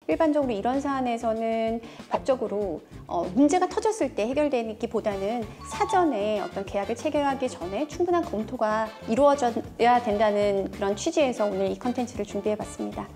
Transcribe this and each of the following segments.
일반적으로 이런 사안에서는 법적으로 문제가 터졌을 때 해결되기보다는 사전에 어떤 계약을 체결하기 전에 충분한 검토가 이루어져야 된다는 그런 취지에서 오늘 이 컨텐츠를 준비해봤습니다.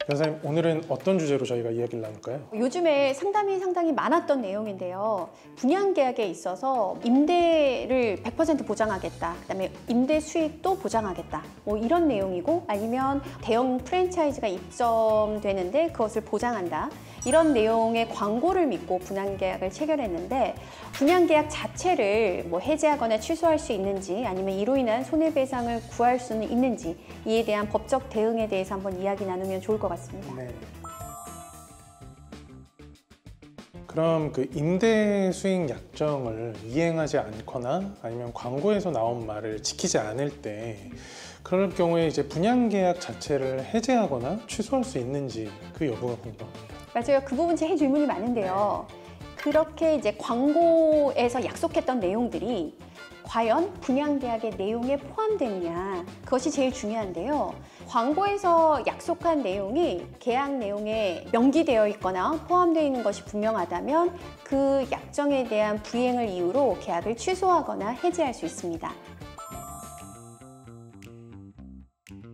변호사님, 오늘은 어떤 주제로 저희가 이야기를 나눌까요? 요즘에 상당히 많았던 내용인데요. 분양계약에 있어서 임대를 100% 보장하겠다, 그다음에 임대 수익도 보장하겠다, 뭐 이런 내용이고, 아니면 대형 프랜차이즈가 입점되는데 그것을 보장한다, 이런 내용의 광고를 믿고 분양계약을 체결했는데, 분양계약 자체를 뭐 해지하거나 취소할 수 있는지, 아니면 이로 인한 손해배상을 구할 수는 있는지, 이에 대한 법적 대응에 대해서 한번 이야기 나누면 좋을 것 같습니다. 네. 그럼 그 임대 수익 약정을 이행하지 않거나 아니면 광고에서 나온 말을 지키지 않을 때, 그럴 경우에 이제 분양계약 자체를 해지하거나 취소할 수 있는지 그 여부가 궁금합니다. 맞아요. 그 부분 제 질문이 많은데요. 그렇게 이제 광고에서 약속했던 내용들이 과연 분양계약의 내용에 포함되느냐, 그것이 제일 중요한데요. 광고에서 약속한 내용이 계약 내용에 명기되어 있거나 포함되어 있는 것이 분명하다면 그 약정에 대한 불이행을 이유로 계약을 취소하거나 해지할 수 있습니다.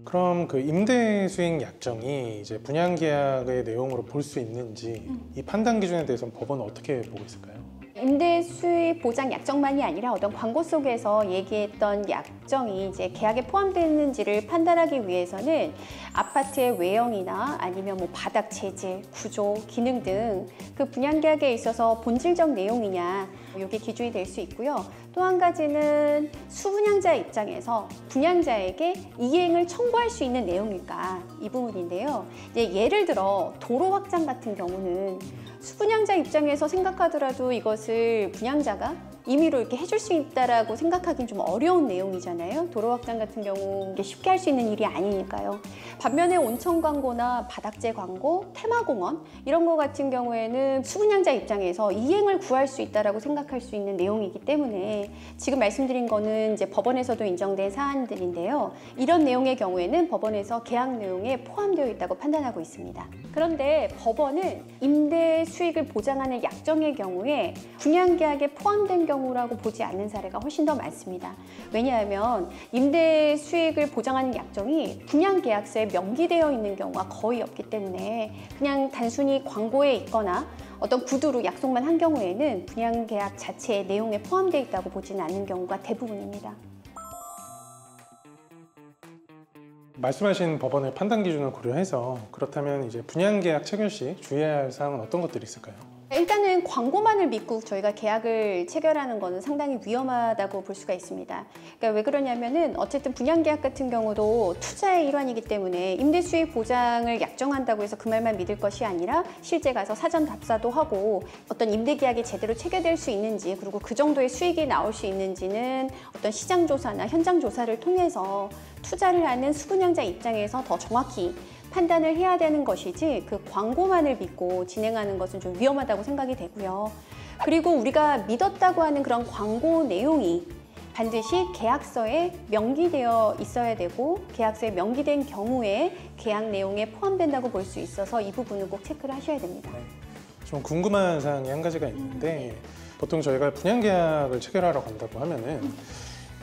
그럼 그 임대 수익 약정이 이제 분양계약의 내용으로 볼 수 있는지 이 판단 기준에 대해서는 법원은 어떻게 보고 있을까요? 임대 수익 보장 약정만이 아니라 어떤 광고 속에서 얘기했던 약정이 이제 계약에 포함되는지를 판단하기 위해서는 아파트의 외형이나 아니면 뭐 바닥 재질, 구조, 기능 등 그 분양계약에 있어서 본질적 내용이냐, 이게 기준이 될 수 있고요. 또 한 가지는 수분양자 입장에서 분양자에게 이행을 청구할 수 있는 내용일까, 이 부분인데요. 이제 예를 들어 도로 확장 같은 경우는 수분양자 입장에서 생각하더라도 이것을 분양자가 임의로 이렇게 해줄 수 있다라고 생각하기는 좀 어려운 내용이잖아요. 도로 확장 같은 경우 이게 쉽게 할 수 있는 일이 아니니까요. 반면에 온천 광고나 바닥재 광고, 테마공원 이런 거 같은 경우에는 수분양자 입장에서 이행을 구할 수 있다라고 생각할 수 있는 내용이기 때문에 지금 말씀드린 거는 이제 법원에서도 인정된 사안들인데요. 이런 내용의 경우에는 법원에서 계약 내용에 포함되어 있다고 판단하고 있습니다. 그런데 법원은 임대 수익을 보장하는 약정의 경우에 분양계약에 포함된 경우라고 보지 않는 사례가 훨씬 더 많습니다. 왜냐하면 임대 수익을 보장하는 약정이 분양계약서에 명기되어 있는 경우가 거의 없기 때문에 그냥 단순히 광고에 있거나 어떤 구두로 약속만 한 경우에는 분양계약 자체의 내용에 포함되어 있다고 보지는 않는 경우가 대부분입니다. 말씀하신 법원의 판단 기준을 고려해서 그렇다면 이제 분양계약 체결 시 주의해야 할 사항은 어떤 것들이 있을까요? 일단은 광고만을 믿고 저희가 계약을 체결하는 것은 상당히 위험하다고 볼 수가 있습니다. 그러니까 왜 그러냐면은 어쨌든 분양계약 같은 경우도 투자의 일환이기 때문에 임대 수익 보장을 약정한다고 해서 그 말만 믿을 것이 아니라 실제 가서 사전 답사도 하고 어떤 임대계약이 제대로 체결될 수 있는지, 그리고 그 정도의 수익이 나올 수 있는지는 어떤 시장조사나 현장조사를 통해서 투자를 하는 수분양자 입장에서 더 정확히 판단을 해야 되는 것이지, 그 광고만을 믿고 진행하는 것은 좀 위험하다고 생각이 되고요. 그리고 우리가 믿었다고 하는 그런 광고 내용이 반드시 계약서에 명기되어 있어야 되고, 계약서에 명기된 경우에 계약 내용에 포함된다고 볼 수 있어서 이 부분은 꼭 체크를 하셔야 됩니다. 좀 궁금한 사항이 한 가지가 있는데, 보통 저희가 분양계약을 체결하러 간다고 하면은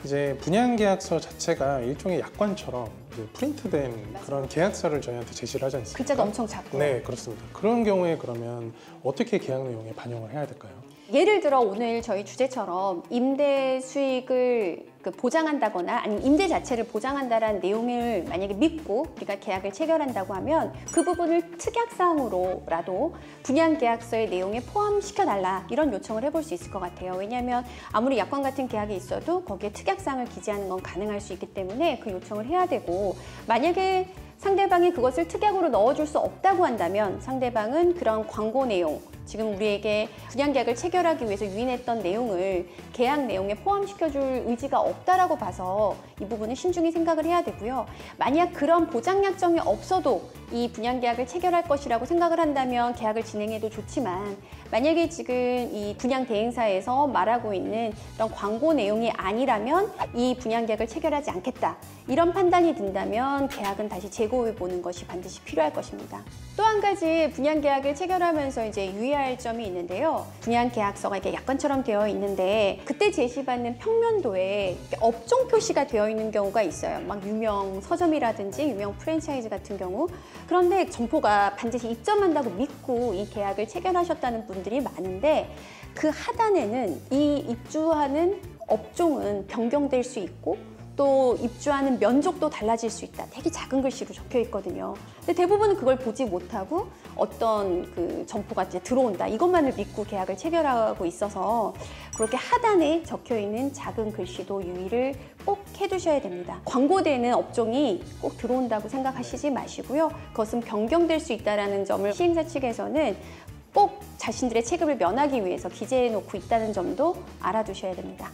이제 분양계약서 자체가 일종의 약관처럼 프린트된 그런 계약서를 저희한테 제시를 하지 않습니까? 글자도 엄청 작고. 네, 그렇습니다. 그런 경우에 그러면 어떻게 계약 내용에 반영을 해야 될까요? 예를 들어 오늘 저희 주제처럼 임대 수익을 보장한다거나 아니면 임대 자체를 보장한다라는 내용을 만약에 믿고 우리가 계약을 체결한다고 하면 그 부분을 특약사항으로라도 분양계약서의 내용에 포함시켜달라, 이런 요청을 해볼 수 있을 것 같아요. 왜냐하면 아무리 약관 같은 계약이 있어도 거기에 특약사항을 기재하는 건 가능할 수 있기 때문에 그 요청을 해야 되고, 만약에 상대방이 그것을 특약으로 넣어줄 수 없다고 한다면 상대방은 그런 광고 내용, 지금 우리에게 분양계약을 체결하기 위해서 유인했던 내용을 계약 내용에 포함시켜줄 의지가 없다라고 봐서 이 부분은 신중히 생각을 해야 되고요. 만약 그런 보장 약정이 없어도 이 분양계약을 체결할 것이라고 생각을 한다면 계약을 진행해도 좋지만, 만약에 지금 이 분양대행사에서 말하고 있는 그런 광고 내용이 아니라면 이 분양계약을 체결하지 않겠다, 이런 판단이 든다면 계약은 다시 재고해 보는 것이 반드시 필요할 것입니다. 또 한 가지 분양계약을 체결하면서 이제 유의할 점이 있는데요. 분양계약서가 이렇게 약관처럼 되어 있는데 그때 제시받는 평면도에 업종 표시가 되어 있는 경우가 있어요. 막 유명 서점이라든지 유명 프랜차이즈 같은 경우. 그런데 점포가 반드시 입점한다고 믿고 이 계약을 체결하셨다는 분들이 많은데, 그 하단에는 이 입주하는 업종은 변경될 수 있고 또 입주하는 면적도 달라질 수 있다, 되게 작은 글씨로 적혀 있거든요. 근데 대부분은 그걸 보지 못하고 어떤 그 점포가 이제 들어온다, 이것만을 믿고 계약을 체결하고 있어서 그렇게 하단에 적혀 있는 작은 글씨도 유의를 꼭 해두셔야 됩니다. 광고되는 업종이 꼭 들어온다고 생각하시지 마시고요. 그것은 변경될 수 있다는 점을 시행사 측에서는 꼭 자신들의 체급을 면하기 위해서 기재해 놓고 있다는 점도 알아두셔야 됩니다.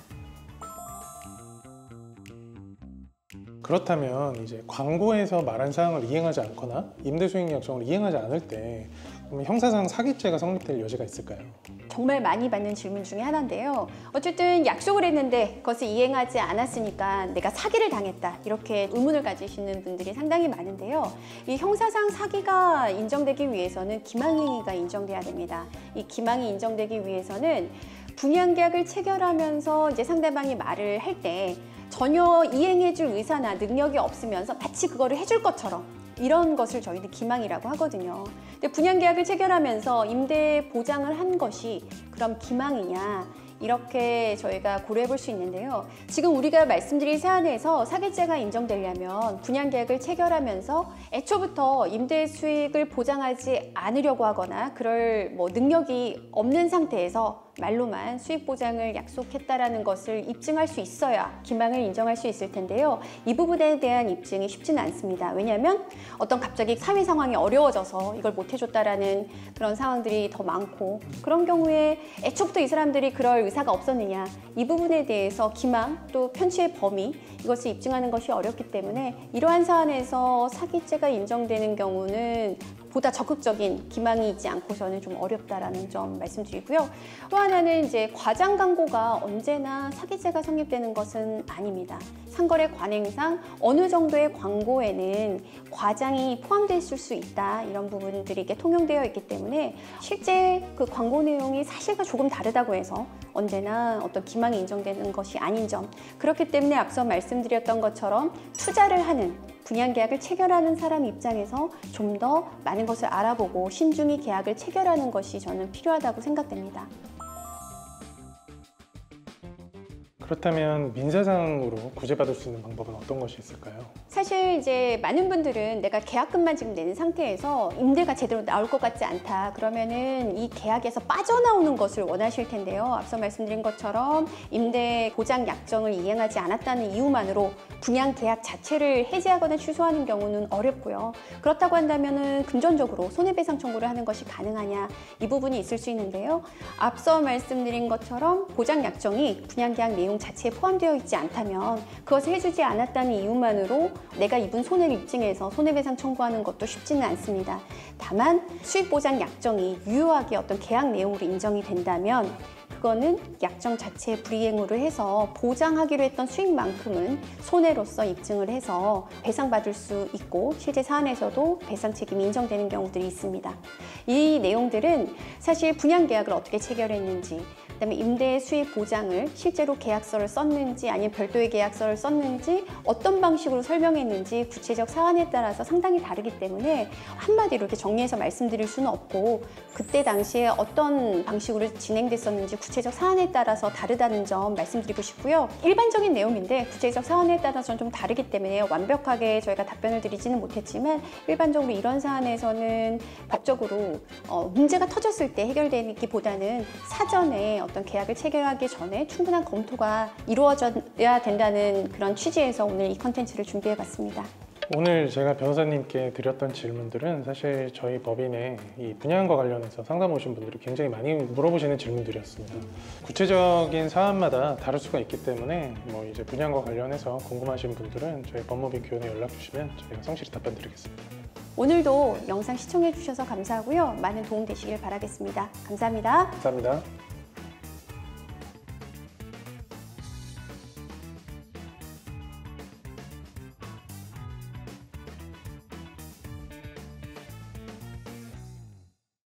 그렇다면 이제 광고에서 말한 사항을 이행하지 않거나 임대수익 약정을 이행하지 않을 때 그러면 형사상 사기죄가 성립될 여지가 있을까요? 정말 많이 받는 질문 중에 하나인데요. 어쨌든 약속을 했는데 그것을 이행하지 않았으니까 내가 사기를 당했다, 이렇게 의문을 가지시는 분들이 상당히 많은데요. 이 형사상 사기가 인정되기 위해서는 기망행위가 인정돼야 됩니다. 이 기망이 인정되기 위해서는 분양계약을 체결하면서 이제 상대방이 말을 할 때 전혀 이행해줄 의사나 능력이 없으면서 마치 그거를 해줄 것처럼, 이런 것을 저희는 기망이라고 하거든요. 근데 분양계약을 체결하면서 임대 보장을 한 것이 그럼 기망이냐, 이렇게 저희가 고려해 볼 수 있는데요. 지금 우리가 말씀드린 사안에서 사기죄가 인정되려면 분양계약을 체결하면서 애초부터 임대 수익을 보장하지 않으려고 하거나 그럴 능력이 없는 상태에서 말로만 수익 보장을 약속했다라는 것을 입증할 수 있어야 기망을 인정할 수 있을 텐데요. 이 부분에 대한 입증이 쉽지는 않습니다. 왜냐하면 어떤 갑자기 사회 상황이 어려워져서 이걸 못 해줬다라는 그런 상황들이 더 많고, 그런 경우에 애초부터 이 사람들이 그럴 의사가 없었느냐, 이 부분에 대해서 기망 또 편취의 범위, 이것을 입증하는 것이 어렵기 때문에 이러한 사안에서 사기죄가 인정되는 경우는 보다 적극적인 기망이 있지 않고서는 좀 어렵다라는 점 말씀드리고요. 또 하나는 이제 과장 광고가 언제나 사기죄가 성립되는 것은 아닙니다. 상거래 관행상 어느 정도의 광고에는 과장이 포함됐을 수 있다, 이런 부분들이 이렇게 통용되어 있기 때문에 실제 그 광고 내용이 사실과 조금 다르다고 해서 언제나 어떤 기망이 인정되는 것이 아닌 점, 그렇기 때문에 앞서 말씀드렸던 것처럼 투자를 하는, 분양계약을 체결하는 사람 입장에서 좀 더 많은 것을 알아보고 신중히 계약을 체결하는 것이 저는 필요하다고 생각됩니다. 그렇다면 민사상으로 구제받을 수 있는 방법은 어떤 것이 있을까요? 사실 이제 많은 분들은 내가 계약금만 지금 낸 상태에서 임대가 제대로 나올 것 같지 않다, 그러면은 이 계약에서 빠져나오는 것을 원하실 텐데요. 앞서 말씀드린 것처럼 임대 보장 약정을 이행하지 않았다는 이유만으로 분양 계약 자체를 해지하거나 취소하는 경우는 어렵고요. 그렇다고 한다면은 금전적으로 손해배상 청구를 하는 것이 가능하냐, 이 부분이 있을 수 있는데요. 앞서 말씀드린 것처럼 보장 약정이 분양계약 내용 자체에 포함되어 있지 않다면 그것을 해주지 않았다는 이유만으로 내가 입은 손해를 입증해서 손해배상 청구하는 것도 쉽지는 않습니다. 다만 수익보장 약정이 유효하게 어떤 계약 내용으로 인정이 된다면 그거는 약정 자체에 불이행으로 해서 보장하기로 했던 수익만큼은 손해로서 입증을 해서 배상받을 수 있고, 실제 사안에서도 배상 책임이 인정되는 경우들이 있습니다. 이 내용들은 사실 분양계약을 어떻게 체결했는지, 그다음에 임대 수익 보장을 실제로 계약서를 썼는지 아니면 별도의 계약서를 썼는지 어떤 방식으로 설명했는지 구체적 사안에 따라서 상당히 다르기 때문에 한마디로 이렇게 정리해서 말씀드릴 수는 없고, 그때 당시에 어떤 방식으로 진행됐었는지 구체적 사안에 따라서 다르다는 점 말씀드리고 싶고요. 일반적인 내용인데 구체적 사안에 따라서는 좀 다르기 때문에 완벽하게 저희가 답변을 드리지는 못했지만, 일반적으로 이런 사안에서는 법적으로 문제가 터졌을 때 해결되기보다는 사전에 어떤 계약을 체결하기 전에 충분한 검토가 이루어져야 된다는 그런 취지에서 오늘 이 컨텐츠를 준비해 봤습니다. 오늘 제가 변호사님께 드렸던 질문들은 사실 저희 법인의 이 분양과 관련해서 상담 오신 분들이 굉장히 많이 물어보시는 질문들이었습니다. 구체적인 사안마다 다를 수가 있기 때문에 뭐 이제 분양과 관련해서 궁금하신 분들은 저희 법무비 교원에 연락 주시면 저희가 성실히 답변 드리겠습니다. 오늘도 영상 시청해 주셔서 감사하고요. 많은 도움 되시길 바라겠습니다. 감사합니다. 감사합니다.